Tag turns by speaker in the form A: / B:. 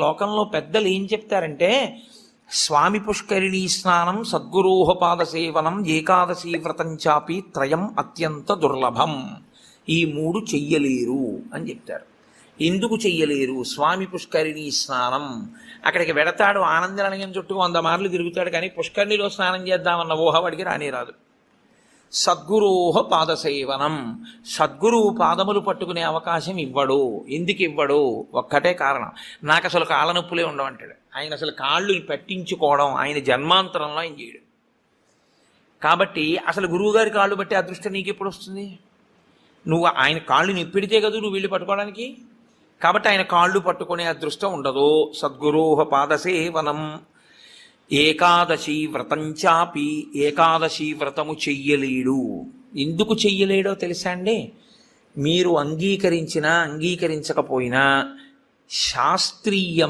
A: లోకంలో పెద్దలు ఏం చెప్తారంటే స్వామి పుష్కరిణీ స్నానం సద్గురోహ పాద సేవనం ఏకాదశి వ్రతం చాపి త్రయం అత్యంత దుర్లభం. ఈ మూడు చెయ్యలేరు అని చెప్తారు. ఎందుకు చెయ్యలేరు? స్వామి పుష్కరిణీ స్నానం అక్కడికి వెడతాడు, ఆనందనయం చుట్టూ 100 మార్లు తిరుగుతాడు, కానీ పుష్కరిణిలో స్నానం చేద్దామన్న ఊహ వాడికి రానే రాదు. సద్గురోహ పాదసేవనం, సద్గురువు పాదములు పట్టుకునే అవకాశం ఇవ్వడు. ఎందుకు ఇవ్వడు? ఒక్కటే కారణం, నాకు అసలు కాళ్ళ నొప్పులే ఉండవంటాడు. ఆయన అసలు కాళ్ళు పెట్టించుకోవడం ఆయన జన్మాంతరంలో ఆయన చేయడు. కాబట్టి అసలు గురువుగారి కాళ్ళు బట్టి అదృష్టం నీకు ఎప్పుడు వస్తుంది? నువ్వు ఆయన కాళ్ళు నిప్పిడితే కదా నువ్వు వీళ్ళు పట్టుకోవడానికి. కాబట్టి ఆయన కాళ్ళు పట్టుకునే అదృష్టం ఉండదు. సద్గురోహ పాదసేవనం ఏకాదశి వ్రతం చాపి, ఏకాదశి వ్రతము చెయ్యలేడు. ఎందుకు చెయ్యలేడో తెలుసా అండి? మీరు అంగీకరించినా అంగీకరించకపోయినా శాస్త్రీయమైన